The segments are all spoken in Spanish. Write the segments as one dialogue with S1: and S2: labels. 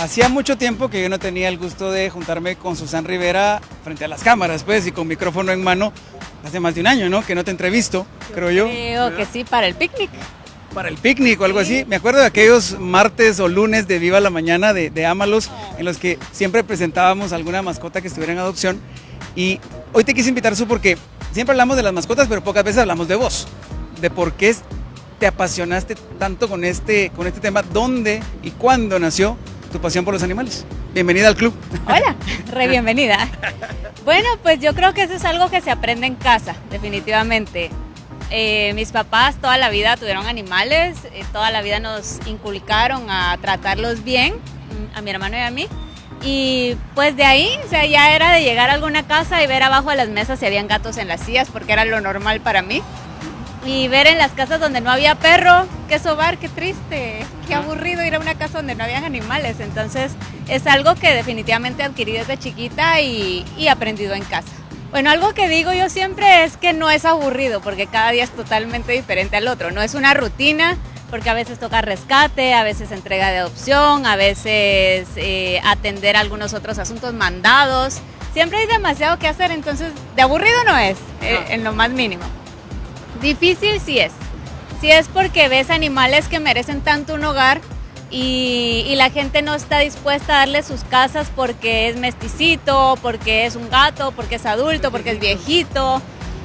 S1: Hacía mucho tiempo que yo no tenía el gusto de juntarme con Susan Rivera frente a las cámaras, pues, y con micrófono en mano. Hace más de un año, ¿no? Que no te entrevisto, creo yo.
S2: Creo que sí, para el picnic.
S1: Para el picnic o algo así. Me acuerdo de aquellos martes o lunes de Viva la Mañana de Ámalos, en los que siempre presentábamos alguna mascota que estuviera en adopción. Y hoy te quise invitar, Su, porque siempre hablamos de las mascotas, pero pocas veces hablamos de vos. De por qué te apasionaste tanto con este tema, dónde y cuándo nació tu pasión por los animales. Bienvenida al club.
S2: Hola, re bienvenida. Bueno, pues yo creo que eso es algo que se aprende en casa, definitivamente. Mis papás toda la vida tuvieron animales, toda la vida nos inculcaron a tratarlos bien, a mi hermano y a mí. Y pues de ahí, o sea, ya era de llegar a alguna casa y ver abajo de las mesas si habían gatos en las sillas, porque era lo normal para mí. Y ver en las casas donde no había perro, qué sobar, qué triste, qué aburrido ir a una casa donde no habían animales. Entonces es algo que definitivamente adquirí desde chiquita y aprendido en casa. Bueno, algo que digo yo siempre es que no es aburrido, porque cada día es totalmente diferente al otro. No es una rutina, porque a veces toca rescate, a veces entrega de adopción, a veces atender algunos otros asuntos mandados. Siempre hay demasiado que hacer, entonces de aburrido no es, en lo más mínimo. Difícil sí es porque ves animales que merecen tanto un hogar y la gente no está dispuesta a darle sus casas porque es mesticito, porque es un gato, porque es adulto, porque es viejito,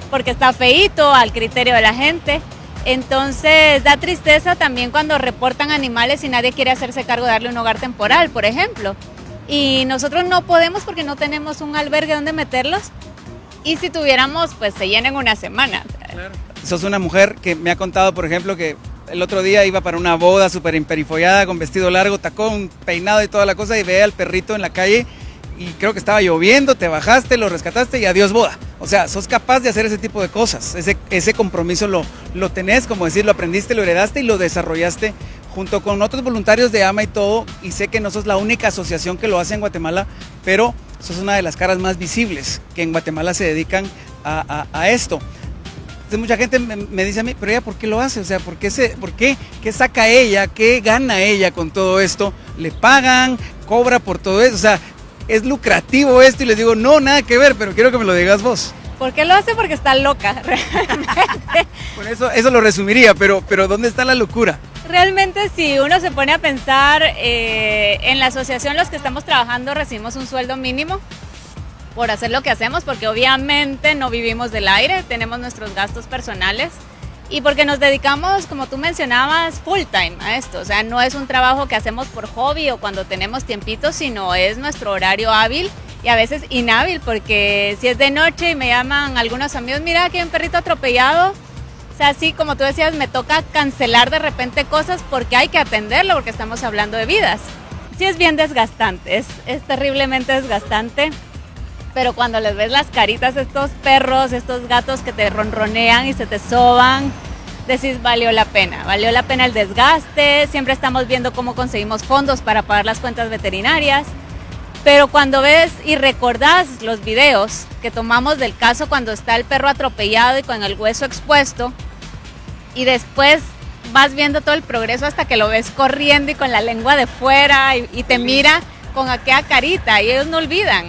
S2: porque está feíto al criterio de la gente. Entonces da tristeza también cuando reportan animales y nadie quiere hacerse cargo de darle un hogar temporal, por ejemplo. Y nosotros no podemos porque no tenemos un albergue donde meterlos. Y si tuviéramos, pues se llena en una semana.
S1: Claro. Sos una mujer que me ha contado, por ejemplo, que el otro día iba para una boda súper imperifollada, con vestido largo, tacón, peinado y toda la cosa, y ve al perrito en la calle y creo que estaba lloviendo, te bajaste, lo rescataste y adiós boda. O sea, sos capaz de hacer ese tipo de cosas, ese compromiso lo tenés, como decir, lo aprendiste, lo heredaste y lo desarrollaste junto con otros voluntarios de AMA y todo, y sé que no sos la única asociación que lo hace en Guatemala, pero sos una de las caras más visibles que en Guatemala se dedican a esto. Entonces mucha gente me dice a mí, pero ella ¿por qué lo hace? O sea, ¿por qué? ¿Qué saca ella? ¿Qué gana ella con todo esto? ¿Le pagan? ¿Cobra por todo eso? O sea, ¿es lucrativo esto? Y les digo, no, nada que ver, pero quiero que me lo digas vos.
S2: ¿Por qué lo hace? Porque está loca, realmente.
S1: Con eso lo resumiría, pero ¿dónde está la locura?
S2: Realmente si uno se pone a pensar, en la asociación los que estamos trabajando recibimos un sueldo mínimo por hacer lo que hacemos, porque obviamente no vivimos del aire, tenemos nuestros gastos personales y porque nos dedicamos, como tú mencionabas, full time a esto. O sea, no es un trabajo que hacemos por hobby o cuando tenemos tiempito, sino es nuestro horario hábil y a veces inhábil, porque si es de noche y me llaman algunos amigos, mira, aquí hay un perrito atropellado. O sea, así como tú decías, me toca cancelar de repente cosas porque hay que atenderlo, porque estamos hablando de vidas. Sí es bien desgastante, es terriblemente desgastante. Pero cuando les ves las caritas a estos perros, estos gatos que te ronronean y se te soban, decís valió la pena el desgaste. Siempre estamos viendo cómo conseguimos fondos para pagar las cuentas veterinarias. Pero cuando ves y recordás los videos que tomamos del caso cuando está el perro atropellado y con el hueso expuesto, y después vas viendo todo el progreso hasta que lo ves corriendo y con la lengua de fuera y te mira con aquella carita y ellos no olvidan.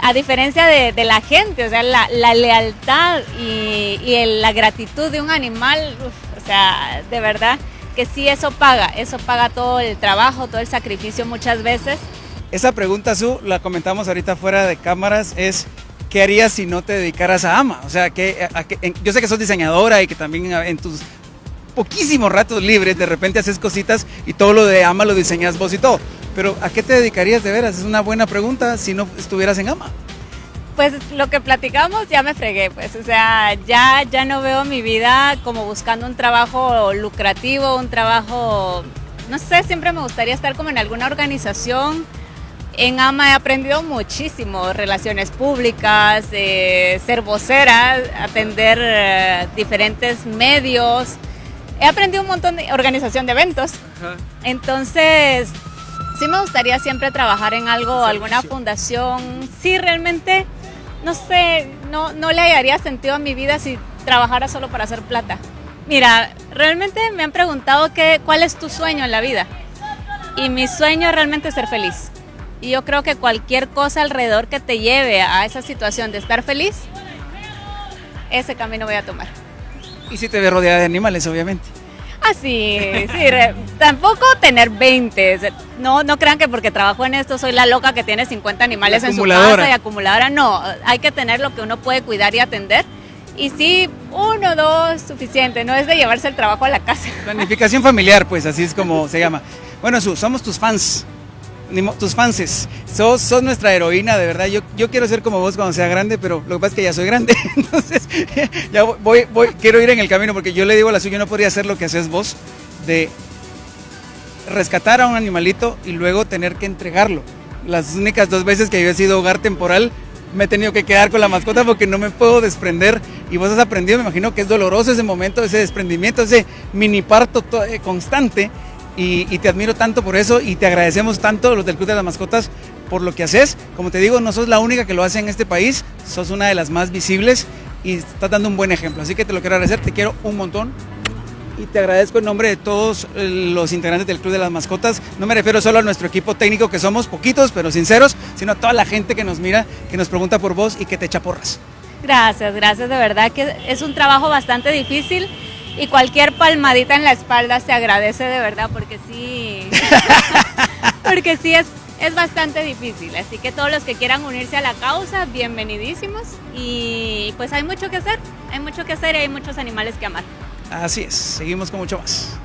S2: A diferencia de la gente, o sea, la lealtad y la gratitud de un animal, o sea, de verdad que sí, eso paga todo el trabajo, todo el sacrificio muchas veces.
S1: Esa pregunta, Su, la comentamos ahorita fuera de cámaras, es ¿qué harías si no te dedicaras a AMA? O sea, yo sé que sos diseñadora y que también en tus poquísimos ratos libres de repente haces cositas y todo lo de AMA lo diseñas vos y todo. Pero ¿a qué te dedicarías de veras? Es una buena pregunta si no estuvieras en AMA.
S2: Pues lo que platicamos ya me fregué, pues, o sea, ya no veo mi vida como buscando un trabajo lucrativo, un trabajo, no sé, siempre me gustaría estar como en alguna organización. En AMA he aprendido muchísimo, relaciones públicas, ser vocera, atender diferentes medios. He aprendido un montón de organización de eventos. Ajá. Entonces, sí me gustaría siempre trabajar en algo, alguna fundación. Sí, realmente, no sé, no le hallaría sentido a mi vida si trabajara solo para hacer plata. Mira, realmente me han preguntado cuál es tu sueño en la vida. y mi sueño es realmente ser feliz. Y yo creo que cualquier cosa alrededor que te lleve a esa situación de estar feliz, ese camino voy a tomar.
S1: Y si te ves rodeada de animales, obviamente.
S2: Así, sí, tampoco tener 20, no crean que porque trabajo en esto soy la loca que tiene 50 animales en su casa y acumuladora, no, hay que tener lo que uno puede cuidar y atender, y sí, 1 o 2 suficiente, no es de llevarse el trabajo a la casa.
S1: Planificación familiar, pues así es como se llama. Bueno, somos tus fans, tus fanses, sos nuestra heroína, de verdad. Yo quiero ser como vos cuando sea grande, pero lo que pasa es que ya soy grande, entonces ya quiero ir en el camino, porque yo le digo a la suya, yo no podría hacer lo que haces vos, de rescatar a un animalito y luego tener que entregarlo. Las únicas 2 veces que yo he sido hogar temporal, me he tenido que quedar con la mascota porque no me puedo desprender, y vos has aprendido, me imagino que es doloroso ese momento, ese desprendimiento, ese mini parto constante. Y te admiro tanto por eso, y te agradecemos tanto los del Club de las Mascotas por lo que haces. Como te digo, no sos la única que lo hace en este país, sos una de las más visibles y estás dando un buen ejemplo. Así que te lo quiero agradecer, te quiero un montón y te agradezco en nombre de todos los integrantes del Club de las Mascotas. No me refiero solo a nuestro equipo técnico, que somos poquitos pero sinceros, sino a toda la gente que nos mira, que nos pregunta por vos y que te echa porras.
S2: Gracias, de verdad que es un trabajo bastante difícil. Y cualquier palmadita en la espalda se agradece de verdad, porque sí, es bastante difícil. Así que todos los que quieran unirse a la causa, bienvenidísimos. Y pues hay mucho que hacer y hay muchos animales que amar.
S1: Así es, seguimos con mucho más.